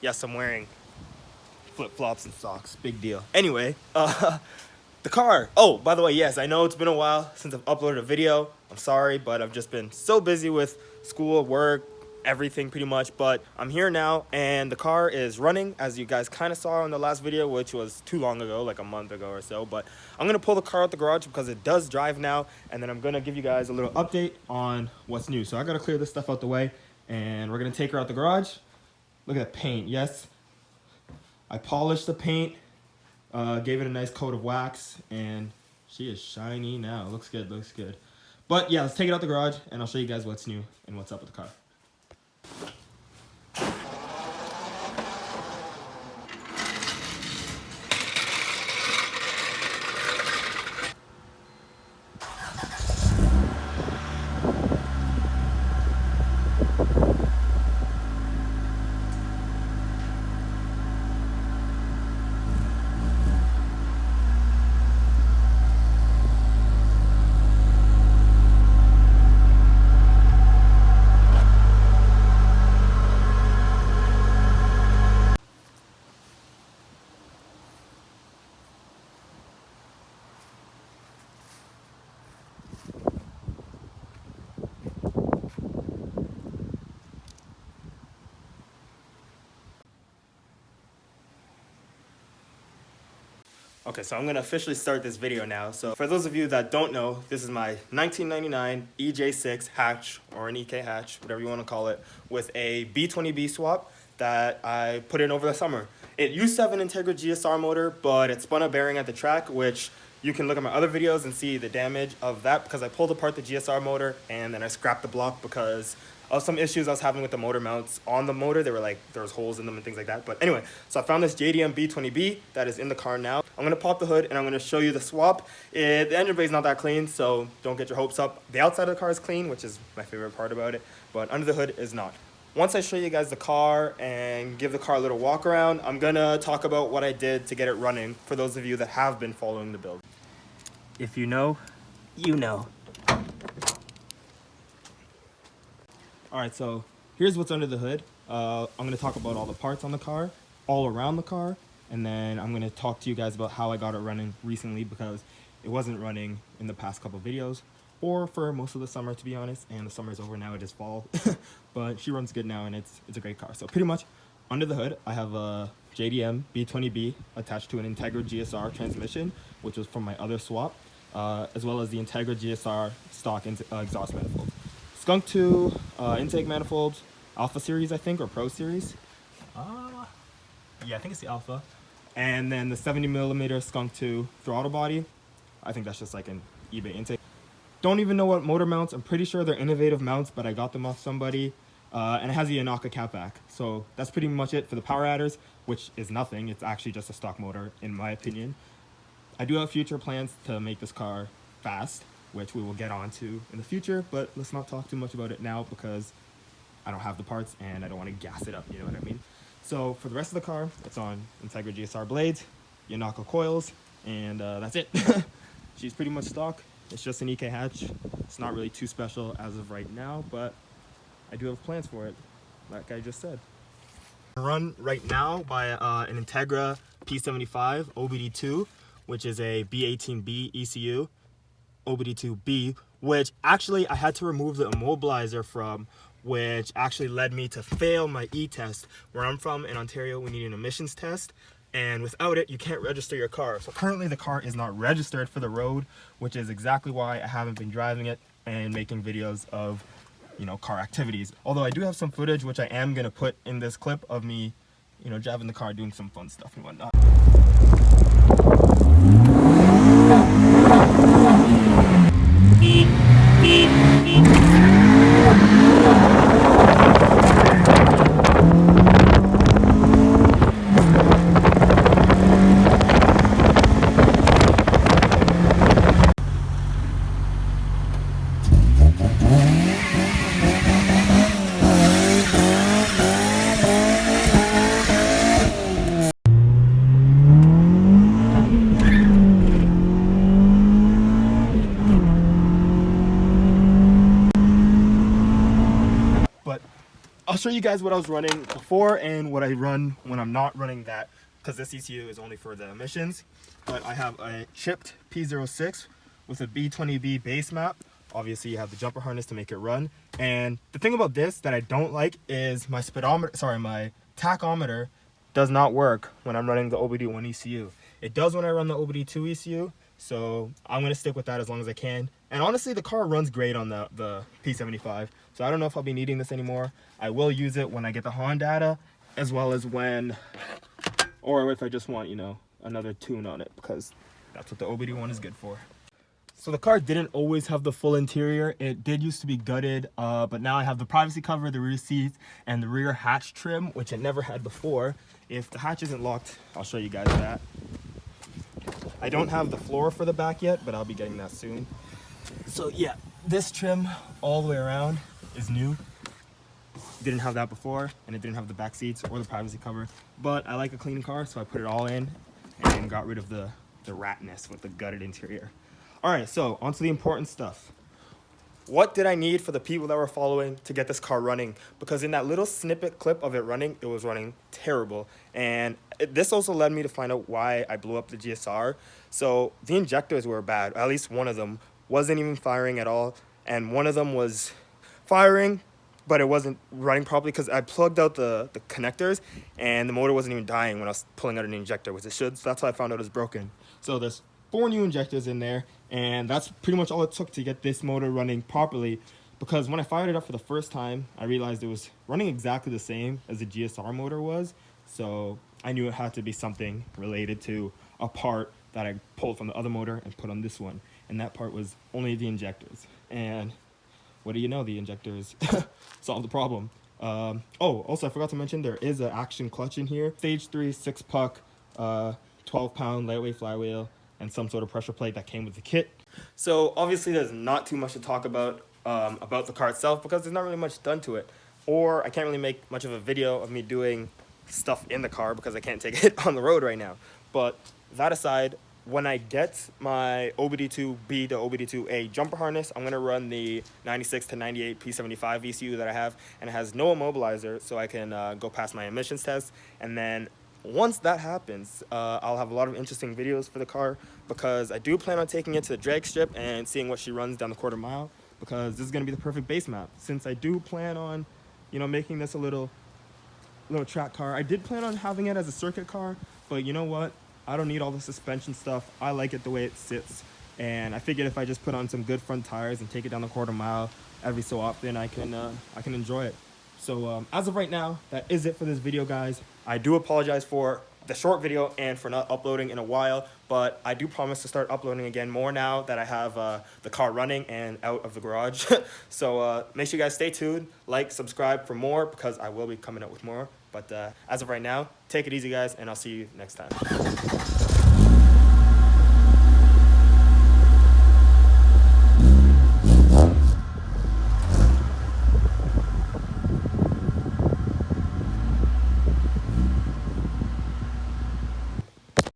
Yes, I'm wearing flip-flops and socks. Big deal. Anyway, the car. Oh, by the way, yes, I know it's been a while since I've uploaded a video. I'm sorry, but I've just been so busy with school, work, everything pretty much. But I'm here now, and the car is running, as you guys kind of saw in the last video, which was too long ago, like a month ago or so. But I'm going to pull the car out the garage because it does drive now, and then I'm going to give you guys a little update on what's new. So I got to clear this stuff out the way, and we're going to take her out the garage. Look at the paint. Yes, I polished the paint. Gave it a nice coat of wax, and she is shiny now. Looks good, looks good. But yeah, let's take it out the garage, and I'll show you guys what's new and what's up with the car. Okay, so I'm going to officially start this video now. So for those of you that don't know, this is my 1999 EJ6 hatch, or an EK hatch, whatever you want to call it, with a b20b swap that I put in over the summer. It used to have an Integra GSR motor, but it spun a bearing at the track, which you can look at my other videos and see the damage of that because I pulled apart the GSR motor and then I scrapped the block because of some issues I was having with the motor mounts on the motor. They were like, there was holes in them and things like that. But anyway, so I found this JDM b20b that is in the car now. I'm going to pop the hood and I'm going to show you the swap. The engine bay is not that clean, so don't get your hopes up. The outside of the car is clean, which is my favorite part about it, but under the hood is not. Once I show you guys the car and give the car a little walk around, I'm going to talk about what I did to get it running for those of you that have been following the build. If you know, you know. Alright, so here's what's under the hood. I'm going to talk about all the parts on the car, all around the car, and then I'm going to talk to you guys about how I got it running recently because it wasn't running in the past couple videos or for most of the summer, to be honest, and the summer's over now, it is fall. But she runs good now and it's a great car. So pretty much under the hood, I have a JDM b20b attached to an Integra GSR transmission, which was from my other swap, as well as the Integra GSR stock exhaust manifold. Skunk 2 intake manifold, Alpha series I think, or Pro series. Yeah, I think it's the Alpha. And then the 70mm Skunk 2 throttle body. I think that's just like an eBay intake. Don't even know what motor mounts. I'm pretty sure they're innovative mounts, but I got them off somebody. And it has the m.i.a catback. So that's pretty much it for the power adders, which is nothing. It's actually just a stock motor, in my opinion. I do have future plans to make this car fast, which we will get onto in the future, but let's not talk too much about it now because I don't have the parts and I don't want to gas it up, you know what I mean? So for the rest of the car, it's on Integra GSR blades, m.i.a coils, and that's it. She's pretty much stock. It's just an EK hatch. It's not really too special as of right now, but I do have plans for it, like I just said. Run right now by an Integra P75 OBD2, which is a b20b ECU. OBD2B, which actually I had to remove the immobilizer from, which actually led me to fail my e-test. Where I'm from in Ontario, we need an emissions test, and without it, you can't register your car. So currently the car is not registered for the road, which is exactly why I haven't been driving it and making videos of, you know, car activities. Although I do have some footage, which I am going to put in this clip of me, you know, driving the car, doing some fun stuff and whatnot. I'll show you guys what I was running before and what I run when I'm not running that, because this ECU is only for the emissions. But I have a chipped P06 with a b20b base map. Obviously you have the jumper harness to make it run. And the thing about this that I don't like is my my tachometer does not work when I'm running the OBD1 ECU. It does when I run the OBD2 ECU, so I'm gonna stick with that as long as I can. And honestly, the car runs great on the P75, so I don't know if I'll be needing this anymore. I will use it when I get the HON data, as well as when, or if I just want, you know, another tune on it, because that's what the OBD1 is good for. So the car didn't always have the full interior. It did used to be gutted, but now I have the privacy cover, the rear seats, and the rear hatch trim, which it never had before. If the hatch isn't locked, I'll show you guys that. I don't have the floor for the back yet, but I'll be getting that soon. So yeah, this trim all the way around is new. Didn't have that before, and it didn't have the back seats or the privacy cover, but I like a clean car, so I put it all in and got rid of the ratness with the gutted interior. All right, so onto the important stuff. What did I need for the people that were following to get this car running? Because in that little snippet clip of it running, it was running terrible. And this also led me to find out why I blew up the GSR. So the injectors were bad. At least one of them wasn't even firing at all. And one of them was firing, but it wasn't running properly because I plugged out the connectors and the motor wasn't even dying when I was pulling out an injector, which it should. So that's how I found out it was broken. So there's 4 new injectors in there, and that's pretty much all it took to get this motor running properly, because when I fired it up for the first time, I realized it was running exactly the same as the GSR motor was. So I knew it had to be something related to a part that I pulled from the other motor and put on this one, and that part was only the injectors. And what do you know, the injectors solved the problem. Oh, also I forgot to mention there is an action clutch in here, stage 3 6-puck 12-pound lightweight flywheel, and some sort of pressure plate that came with the kit. So obviously there's not too much to talk about the car itself, because there's not really much done to it, or I can't really make much of a video of me doing stuff in the car because I can't take it on the road right now. But that aside, when I get my OBD2B to OBD2A jumper harness, I'm gonna run the 96 to 98 P75 ECU that I have, and it has no immobilizer, so I can go past my emissions test. And then once that happens, I'll have a lot of interesting videos for the car, because I do plan on taking it to the drag strip and seeing what she runs down the quarter mile, because this is going to be the perfect base map. Since I do plan on, you know, making this a little track car, I did plan on having it as a circuit car, but you know what? I don't need all the suspension stuff. I like it the way it sits, and I figured if I just put on some good front tires and take it down the quarter mile every so often, I can enjoy it. So as of right now, that is it for this video, guys. I do apologize for the short video and for not uploading in a while, but I do promise to start uploading again more now that I have the car running and out of the garage. So make sure you guys stay tuned, like, subscribe for more, because I will be coming up with more. But as of right now, take it easy, guys, and I'll see you next time.